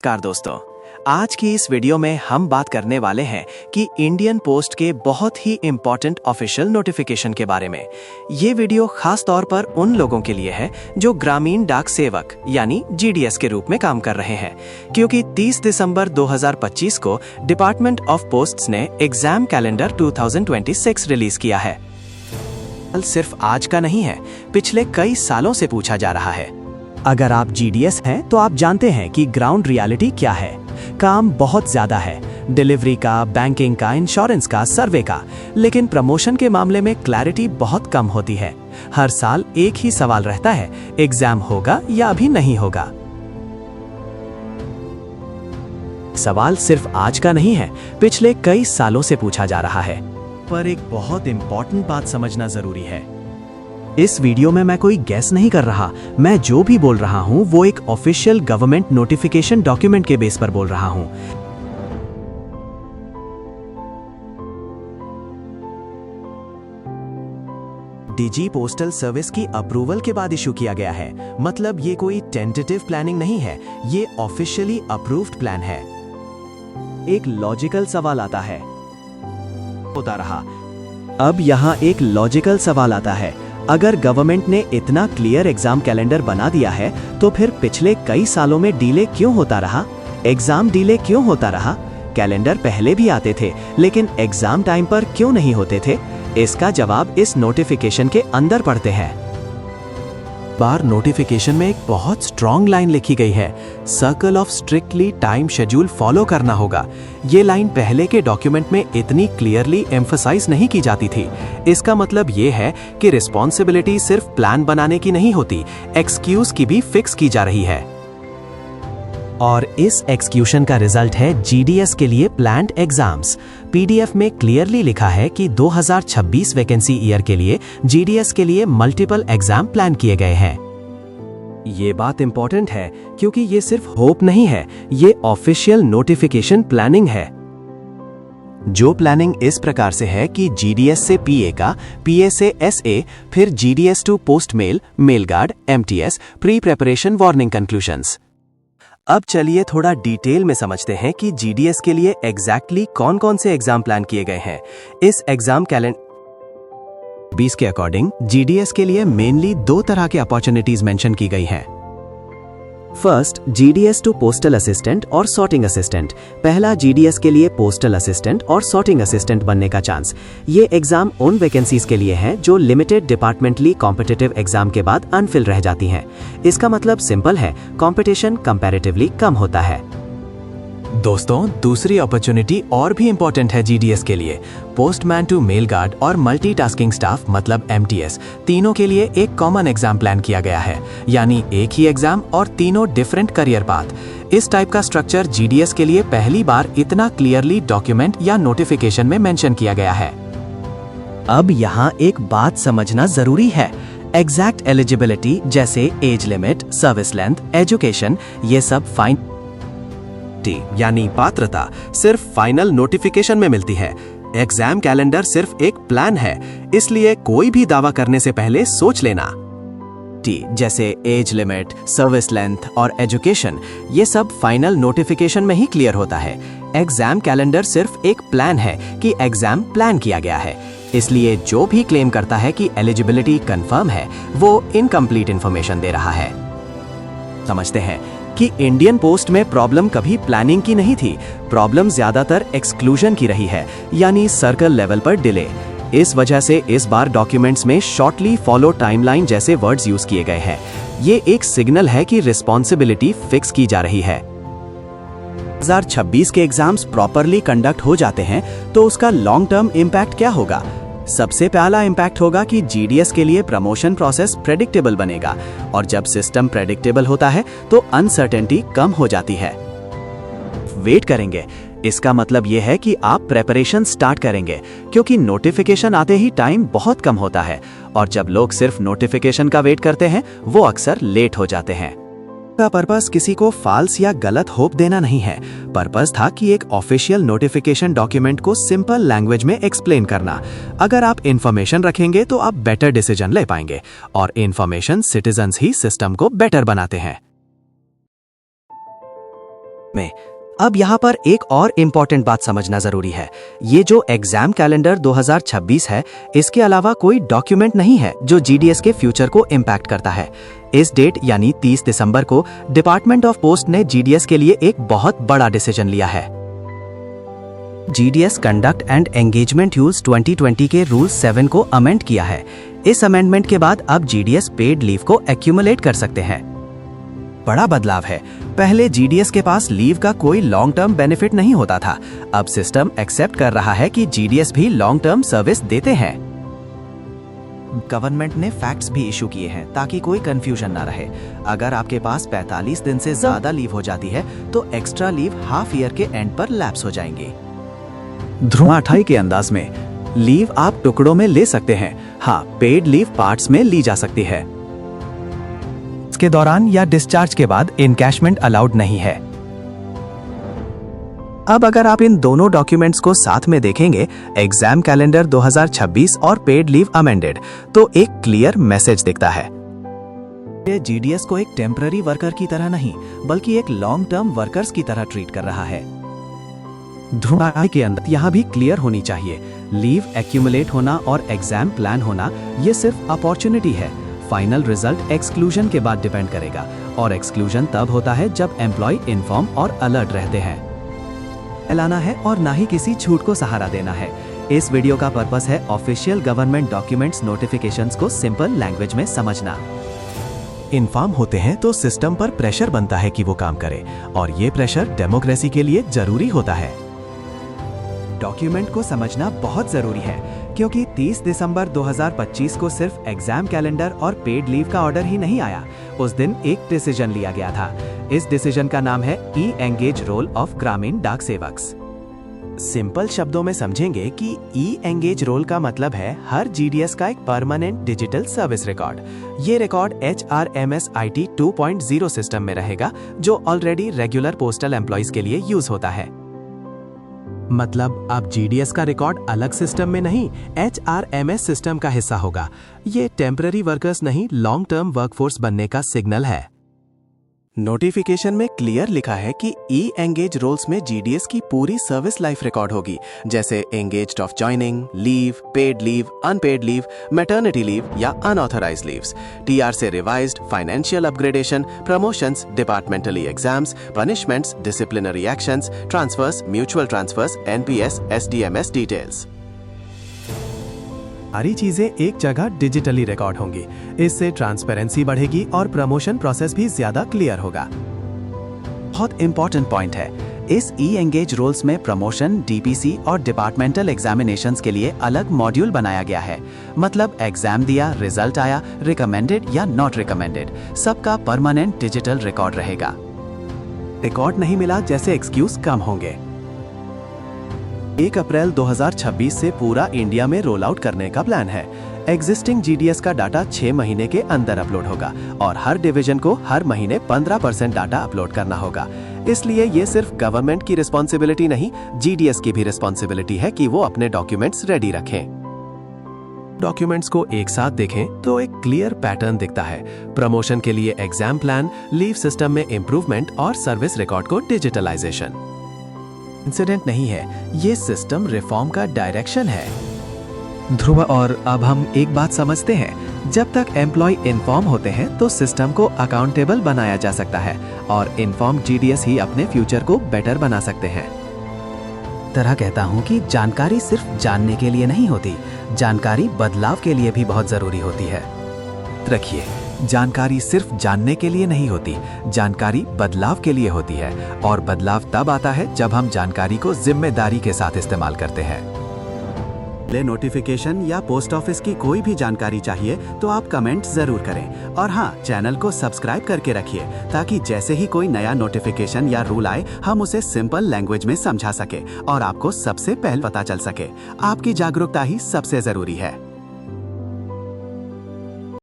नमस्कार दोस्तों, आज की इस वीडियो में हम बात करने वाले हैं कि इंडियन पोस्ट के बहुत ही इंपॉर्टेंट ऑफिशियल नोटिफिकेशन के बारे में। ये वीडियो खास तौर पर उन लोगों के लिए है जो ग्रामीण डाक सेवक यानी जीडीएस के रूप में काम कर रहे हैं, क्योंकि 30 दिसंबर 2025 को डिपार्टमेंट ऑफ पोस्ट्स ने एग्जाम कैलेंडर 2026 रिलीज किया है। सिर्फ आज का नहीं है, पिछले कई सालों से पूछा जा रहा है। अगर आप जीडीएस हैं तो आप जानते हैं कि ग्राउंड रियलिटी क्या है। काम बहुत ज्यादा है, डिलीवरी का, बैंकिंग का, इंश्योरेंस का, सर्वे का, लेकिन प्रमोशन के मामले में क्लैरिटी बहुत कम होती है। हर साल एक ही सवाल रहता है, एग्जाम होगा या अभी नहीं होगा। सवाल सिर्फ आज का नहीं है, पिछले कई सालों से पूछा जा रहा है। पर एक बहुत इंपॉर्टेंट बात समझना जरूरी है। इस वीडियो में मैं कोई गैस नहीं कर रहा, मैं जो भी बोल रहा हूं वो एक ऑफिशियल गवर्नमेंट नोटिफिकेशन डॉक्यूमेंट के बेस पर बोल रहा हूं। डीजी पोस्टल सर्विस की अप्रूवल के बाद इशू किया गया है, मतलब ये कोई टेंटेटिव प्लानिंग नहीं है, ये ऑफिशियली अप्रूव्ड प्लान है। एक लॉजिकल सवाल आता है, होता रहा। अब यहां एक लॉजिकल सवाल आता है, अगर गवर्नमेंट ने इतना क्लियर एग्जाम कैलेंडर बना दिया है तो फिर पिछले कई सालों में डिले क्यों होता रहा? एग्जाम डिले क्यों होता रहा? कैलेंडर पहले भी आते थे, लेकिन एग्जाम टाइम पर क्यों नहीं होते थे? इसका जवाब इस नोटिफिकेशन के अंदर पढ़ते हैं। बार नोटिफिकेशन में एक बहुत स्ट्रॉन्ग लाइन लिखी गई है, circle of strictly time schedule follow करना होगा। ये लाइन पहले के डॉक्यूमेंट में इतनी क्लियरली एम्फसाइज नहीं की जाती थी। इसका मतलब ये है कि रिस्पॉन्सिबिलिटी सिर्फ प्लान बनाने की नहीं होती, एक्सक्यूज की भी फिक्स की जा रही है। और इस एक्सक्यूशन का रिजल्ट है जीडीएस के लिए प्लान्ड एग्जाम्स। पीडीएफ में क्लियरली लिखा है कि 2026 वैकेंसी ईयर के लिए जीडीएस के लिए मल्टीपल एग्जाम प्लान किए गए हैं। ये बात इंपॉर्टेंट है क्योंकि ये सिर्फ होप नहीं है, ये ऑफिशियल नोटिफिकेशन प्लानिंग है। जो प्लानिंग इस प्रकार से है कि जीडीएस से पीए का, पीए से एसए, फिर GDS to postman, mail guard, MTS, pre preparation, warning conclusions. अब चलिए थोड़ा डिटेल में समझते हैं कि जीडीएस के लिए एग्जैक्टली कौन कौन से एग्जाम प्लान किए गए हैं। इस एग्जाम कैलेंडर 20 के अकॉर्डिंग जीडीएस के लिए मेनली दो तरह के अपॉर्चुनिटीज मेंशन की गई हैं। First, GDS to postal assistant और सॉर्टिंग असिस्टेंट। पहला जीडीएस के लिए पोस्टल असिस्टेंट और सॉर्टिंग असिस्टेंट बनने का चांस। ये एग्जाम उन वैकेंसीज के लिए हैं जो लिमिटेड डिपार्टमेंटली कॉम्पिटिटिव एग्जाम के बाद अनफिल रह जाती हैं। इसका मतलब सिंपल है, कंपटीशन कंपैरेटिवली कम होता है। दोस्तों, दूसरी अपॉर्चुनिटी और भी इंपॉर्टेंट है जीडीएस के लिए। पोस्टमैन टू मेल गार्ड और मल्टीटास्किंग स्टाफ मतलब एमटीएस, तीनों के लिए एक कॉमन एग्जाम प्लान किया गया है, यानी एक ही एग्जाम और तीनों डिफरेंट करियर पाथ। इस टाइप का स्ट्रक्चर जीडीएस के लिए पहली बार इतना क्लियरली डॉक्यूमेंट या नोटिफिकेशन में मेंशन किया गया है। अब यहाँ एक बात समझना जरूरी है, एग्जैक्ट एलिजिबिलिटी जैसे age limit, service length, education, ये सब फाइन यानी पात्रता सिर्फ फाइनल नोटिफिकेशन में मिलती है। एग्जाम कैलेंडर सिर्फ एक प्लान है, इसलिए कोई भी दावा करने से पहले सोच लेना। जैसे एज लिमिट, सर्विस लेंथ और एजुकेशन, ये सब फाइनल नोटिफिकेशन में ही क्लियर होता है। एग्जाम कैलेंडर सिर्फ एक प्लान है कि एग्जाम प्लान किया गया है, इसलिए जो भी क्लेम करता है कि एलिजिबिलिटी कंफर्म है, वो इनकम्प्लीट इंफॉर्मेशन दे रहा है। समझते हैं कि इंडियन पोस्ट में प्रॉब्लम कभी प्लानिंग की नहीं थी, प्रॉब्लम ज्यादातर एक्सक्लूजन की रही है, यानी सर्कल लेवल पर डिले। इस वजह से इस बार डॉक्यूमेंट्स में शॉर्टली फॉलो टाइमलाइन जैसे वर्ड्स यूज किए गए हैं। ये एक सिग्नल है कि रिस्पॉन्सिबिलिटी फिक्स की जा रही है। 2026 के एग्जाम्स प्रॉपरली कंडक्ट हो जाते हैं तो उसका लॉन्ग टर्म इम्पैक्ट क्या होगा? सबसे पहला इम्पैक्ट होगा कि जीडीएस के लिए प्रमोशन प्रोसेस प्रेडिक्टेबल बनेगा, और जब सिस्टम प्रेडिक्टेबल होता है तो अनसर्टेनिटी कम हो जाती है। वेट करेंगे, इसका मतलब यह है कि आप प्रेपरेशन स्टार्ट करेंगे, क्योंकि नोटिफिकेशन आते ही टाइम बहुत कम होता है, और जब लोग सिर्फ नोटिफिकेशन का वेट करते हैं वो अक्सर लेट हो जाते हैं। का पर्पस किसी को फाल्स या गलत होप देना नहीं है, पर्पस था कि एक ऑफिशियल नोटिफिकेशन डॉक्यूमेंट को सिंपल लैंग्वेज में एक्सप्लेन करना। अगर आप इंफॉर्मेशन रखेंगे तो आप बेटर डिसीजन ले पाएंगे, और इंफॉर्मेशन सिटीजन्स ही सिस्टम को बेटर बनाते हैं। में अब यहाँ पर एक और इम्पॉर्टेंट बात समझना जरूरी है। ये जो एग्जाम कैलेंडर 2026 है, इसके अलावा कोई डॉक्यूमेंट नहीं है जो जीडीएस के फ्यूचर को इम्पैक्ट करता है। इस डेट यानी 30 दिसंबर को डिपार्टमेंट ऑफ पोस्ट ने जीडीएस के लिए एक बहुत बड़ा डिसीजन लिया है। जीडीएस कंडक्ट एंड एंगेजमेंट यूल्स 2020 के रूल 7 को अमेंड किया है। इस अमेंडमेंट के बाद अब जीडीएस पेड लीव को एक्यूमुलेट कर सकते हैं। बड़ा बदलाव है। पहले जीडीएस के पास लीव का कोई लॉन्ग टर्म बेनिफिट नहीं होता था। अब सिस्टम एक्सेप्ट कर रहा है कि जीडीएस भी लॉन्ग टर्म सर्विस देते हैं। गवर्नमेंट ने फैक्ट्स भी इशू किए हैं ताकि कोई कंफ्यूजन ना रहे। अगर आपके पास 45 दिन से ज्यादा लीव हो जाती है तो एक्स्ट्रा लीव हाफ ईयर के एंड पर लैप्स हो जाएंगे। ध्रुव 28 के अंदाज में लीव आप टुकड़ों में ले सकते हैं। हाँ, पेड लीव पार्ट्स में ली जा सकती है। के दौरान या डिस्चार्ज के बाद इनकैशमेंट अलाउड नहीं है। अब अगर आप इन दोनों डॉक्यूमेंट्स को साथ में देखेंगे, एग्जाम कैलेंडर 2026 और पेड लीव अमेंडेड, तो एक क्लियर मैसेज दिखता है। ये जीडीएस को एक टेम्पररी वर्कर की तरह नहीं, बल्कि एक लॉन्ग टर्म वर्कर्स की तरह ट्रीट कर रहा है। ध्रुव के अंदर यहाँ भी क्लियर होनी चाहिए। लीव एक्यूमुलेट होना और एग्जाम प्लान होना ये सिर्फ अपॉर्चुनिटी है। फाइनल रिजल्ट एक्सक्लूजन के बाद डिपेंड करेगा, और एक्सक्लूजन तब होता है जब एम्प्लॉय इन्फॉर्म और अलर्ट रहते हैं। फैलाना है और ना ही किसी छूट को सहारा देना है। इस वीडियो का पर्पस है ऑफिशियल गवर्नमेंट डॉक्यूमेंट्स नोटिफिकेशंस को सिंपल लैंग्वेज में समझना। इन्फॉर्म होते हैं तो सिस्टम पर प्रेशर बनता है कि वो काम करे, और ये प्रेशर डेमोक्रेसी के लिए जरूरी होता है। डॉक्यूमेंट को समझना बहुत जरूरी है, क्योंकि 30 दिसंबर 2025 को सिर्फ एग्जाम कैलेंडर और पेड लीव का ऑर्डर ही नहीं आया। उस दिन एक डिसीजन लिया गया था। इस डिसीजन का नाम है ई एंगेज रोल ऑफ ग्रामीण डाक सेवक्स। सिंपल शब्दों में समझेंगे कि ई एंगेज रोल का मतलब है हर जीडीएस का एक परमानेंट डिजिटल सर्विस रिकॉर्ड। ये रिकॉर्ड HRMS IT 2.0 सिस्टम में रहेगा, जो ऑलरेडी रेगुलर पोस्टल एम्प्लॉइज के लिए यूज होता है। मतलब अब जीडीएस का रिकॉर्ड अलग सिस्टम में नहीं, HRMS सिस्टम का हिस्सा होगा। ये टेम्पररी वर्कर्स नहीं, लॉन्ग टर्म वर्कफोर्स बनने का सिग्नल है। नोटिफिकेशन में क्लियर लिखा है कि ई एंगेज रोल्स में जीडीएस की पूरी सर्विस लाइफ रिकॉर्ड होगी, जैसे engaged of joining, leave, paid leave, unpaid leave, maternity leave या अनऑथराइज्ड लीव्स, टीआर से revised, financial upgradation, promotions, departmentally exams, punishments, disciplinary actions, transfers, mutual transfers, NPS, SDMS details. सारी चीजें एक जगह digitally record होंगी। इससे ट्रांसपेरेंसी बढ़ेगी और प्रमोशन प्रोसेस भी ज्यादा क्लियर होगा। बहुत इंपॉर्टेंट पॉइंट है, इस ई एंगेज रोल्स में प्रमोशन, डीपीसी और डिपार्टमेंटल एग्जामिनेशंस के लिए अलग मॉड्यूल बनाया गया है। मतलब एग्जाम दिया, रिजल्ट आया, रिकमेंडेड या नॉट रिकमेंडेड, सबका परमानेंट डिजिटल रिकॉर्ड रहेगा। रिकॉर्ड नहीं मिला जैसे एक्सक्यूज कम होंगे। 1 अप्रैल 2026 से पूरा इंडिया में रोल आउट करने का प्लान है। एग्जिस्टिंग जीडीएस का डाटा 6 महीने के अंदर अपलोड होगा, और हर डिवीजन को हर महीने 15% डाटा अपलोड करना होगा। इसलिए ये सिर्फ गवर्नमेंट की रिस्पॉन्सिबिलिटी नहीं, जीडीएस की भी रिस्पॉन्सिबिलिटी है कि वो अपने डॉक्यूमेंट्स रेडी रखें। डॉक्यूमेंट्स को एक साथ देखें तो एक क्लियर पैटर्न दिखता है। प्रमोशन के लिए एग्जाम प्लान, लीव सिस्टम में इंप्रूवमेंट और सर्विस रिकॉर्ड को डिजिटलाइजेशन। इंसिडेंट नहीं है, ये सिस्टम रिफॉर्म का डायरेक्शन है। ध्रुव, और अब हम एक बात समझते हैं, जब तक एम्प्लॉय इन्फॉर्म होते हैं तो सिस्टम को अकाउंटेबल बनाया जा सकता है, और इन्फॉर्म जीडीएस ही अपने फ्यूचर को बेटर बना सकते हैं। तरह कहता हूँ कि जानकारी सिर्फ जानने के लिए नहीं होती, जानकारी बदलाव के लिए भी बहुत जरूरी होती है। रखिए, जानकारी सिर्फ जानने के लिए नहीं होती, जानकारी बदलाव के लिए होती है, और बदलाव तब आता है जब हम जानकारी को जिम्मेदारी के साथ इस्तेमाल करते हैं। नोटिफिकेशन या पोस्ट ऑफिस की कोई भी जानकारी चाहिए तो आप कमेंट जरूर करें, और हाँ, चैनल को सब्सक्राइब करके रखिए ताकि जैसे ही कोई नया नोटिफिकेशन या रूल आए हम उसे सिंपल लैंग्वेज में समझा सके और आपको सबसे पहले पता चल सके। आपकी जागरूकता ही सबसे जरूरी है।